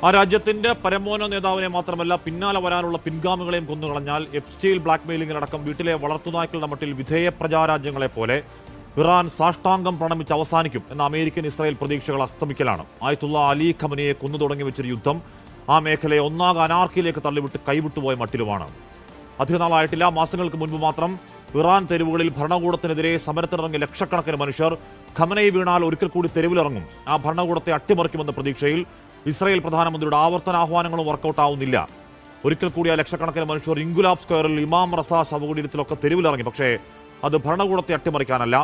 ആ രാജ്യത്തിന്റെ പരമോന്നത നേതാവിനെ മാത്രമല്ല പിന്നാലെ വരാനുള്ള പിൻഗാമികളെയും കൊന്നുകളഞ്ഞാൽ എപ്സ്റ്റീൽ ബ്ലാക്ക്മെയിലിംഗിനടക്കം വീട്ടിലെ വളർത്തുനായ്ക്കളുടെ മട്ടിൽ വിധേയ പ്രജാരാജ്യങ്ങളെ പോലെ ഇറാൻ സാഷ്ടാംഗം പ്രണമിച്ച് അവസാനിക്കും എന്ന അമേരിക്കൻ ഇസ്രായേൽ പ്രതീക്ഷകൾ അസ്തമിക്കലാണ്. ആയത്തുള്ള അലി ഖമനിയെ കൊന്നു തുടങ്ങി വെച്ചൊരു യുദ്ധം ആ മേഖലയെ ഒന്നാകെ അനാർക്കിയിലേക്ക് തള്ളിവിട്ട് കൈവിട്ടുപോയ മട്ടിലുമാണ്. അധികനാളായിട്ടില്ല, മാസങ്ങൾക്ക് മുൻപ് മാത്രം ഇറാൻ തെരുവുകളിൽ ഭരണകൂടത്തിനെതിരെ സമരത്തിനിറങ്ങിയ ലക്ഷക്കണക്കിന് മനുഷ്യർ ഖമനൈ വീണാൽ ഒരിക്കൽ കൂടി തെരുവിലിറങ്ങും, ആ ഭരണകൂടത്തെ അട്ടിമറിക്കുമെന്ന പ്രതീക്ഷയിൽ ഇസ്രായേൽ പ്രധാനമന്ത്രിയുടെ ആവർത്തന ആഹ്വാനങ്ങളും വർക്കൗട്ട് ആവുന്നില്ല. ഒരിക്കൽ കൂടി ആ ലക്ഷക്കണക്കിന് മനുഷ്യർ ഇൻഗുലാബ് സ്ക്വയറിൽ ഇമാം റസ ശവകുടീരത്തിലൊക്കെ തെരുവിലിറങ്ങി. പക്ഷേ അത് ഭരണകൂടത്തെ അട്ടിമറിക്കാനല്ല,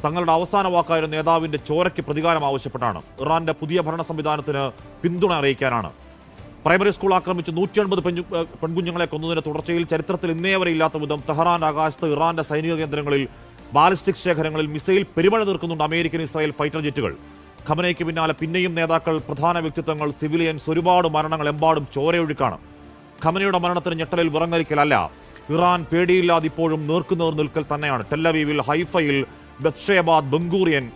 തങ്ങളുടെ അവസാന വാക്കായിരുന്ന നേതാവിന്റെ ചോരയ്ക്ക് പ്രതികാരം ആവശ്യപ്പെട്ടാണ്. ഇറാന്റെ പുതിയ ഭരണ സംവിധാനത്തിന് പിന്തുണ അറിയിക്കാനാണ്. പ്രൈമറി സ്കൂൾ ആക്രമിച്ച് 180 പെൺകുഞ്ഞുങ്ങളെ കൊന്നതിന്റെ തുടർച്ചയിൽ ചരിത്രത്തിൽ ഇന്നേ വരെ ഇല്ലാത്ത വിധം തെഹ്റാൻ ആകാശത്ത് ഇറാന്റെ സൈനിക കേന്ദ്രങ്ങളിൽ ബാലിസ്റ്റിക് ശേഖരങ്ങളിൽ മിസൈൽ പെരുമഴ തീർക്കുന്നുണ്ട് അമേരിക്കൻ ഇസ്രായേൽ ഫൈറ്റർ ജെറ്റുകൾ. ഖമനയ്ക്ക് പിന്നാലെ പിന്നെയും നേതാക്കൾ, പ്രധാന വ്യക്തിത്വങ്ങൾ, സിവിലിയൻസ്, ഒരുപാട് മരണങ്ങൾ, എമ്പാടും ചോരയൊഴുക്കാണ്. ഖമനയുടെ മരണത്തിന് ഞെട്ടലിൽ വിറങ്ങലിക്കലല്ല, ഇറാൻ പേടിയില്ലാതെ ഇപ്പോഴും നേർക്കുനേർ നിൽക്കൽ തന്നെയാണ്. ടെല്ലവീവിൽ, ഹൈഫയിൽ, ബത്ഷേബാദ്, ബംഗൂറിയൻ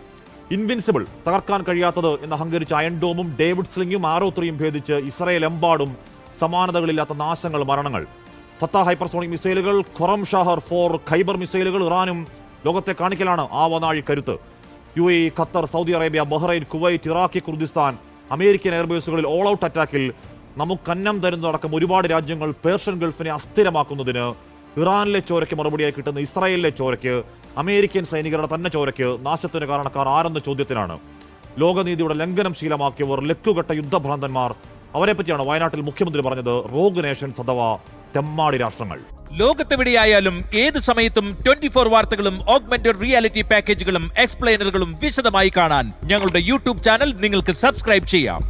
ഇൻവിൻസിബിൾ, തകർക്കാൻ കഴിയാത്തത് എന്ന് അഹങ്കരിച്ച അയൺഡോമും ഡേവിഡ് സ്ലിംഗും ആരോ 3യും ഭേദിച്ച് ഇസ്രായേൽ എമ്പാടും സമാനതകളില്ലാത്ത നാശങ്ങൾ, മരണങ്ങൾ. ഫത്ത ഹൈപ്പർസോണിക് മിസൈലുകൾ, ഖൊറം ഷഹർ 4 ഖൈബർ മിസൈലുകൾ ഇറാനും ലോകത്തെ കാണിക്കലാണ് ആ വനാഴി കരുത്ത്. UAE, Qatar, Saudi Arabia, Bahrain, Kuwait, Iraqi Kurdistan, American എയർബേസുകളിൽ ഓൾ ഔട്ട് അറ്റാക്കിൽ നമുക്കന്നം തരുന്നതടക്കം ഒരുപാട് രാജ്യങ്ങൾ പേർഷ്യൻ ഗൾഫിനെ അസ്ഥിരമാക്കുന്നതിന് ഇറാനിലെ ചോരയ്ക്ക് മറുപടിയായി കിട്ടുന്ന ഇസ്രായേലിലെ ചോരയ്ക്ക്, അമേരിക്കൻ സൈനികരുടെ തന്നെ ചോരയ്ക്ക് നാശത്തിന് കാരണക്കാർ ആരെന്ന ചോദ്യത്തിനാണ്. ലോകനീതിയുടെ ലംഘനം ശീലമാക്കിയവർ, ലക്കുകെട്ട യുദ്ധഭ്രാന്തന്മാർ, അവരെപ്പറ്റിയാണ് വയനാട്ടിൽ മുഖ്യമന്ത്രി പറഞ്ഞത് റോഗ് നേഷൻസ് അഥവാ തെമ്മാടി രാഷ്ട്രങ്ങൾ. ലോകത്തെവിടെയായാലും ഏത് സമയത്തും 24 വാർത്തകളും ഓഗ്മെന്റഡ് റിയാലിറ്റി പാക്കേജുകളും എക്സ്പ്ലെയിനറുകളും വിശദമായി കാണാൻ ഞങ്ങളുടെ യൂട്യൂബ് ചാനൽ നിങ്ങൾക്ക് സബ്സ്ക്രൈബ് ചെയ്യാം.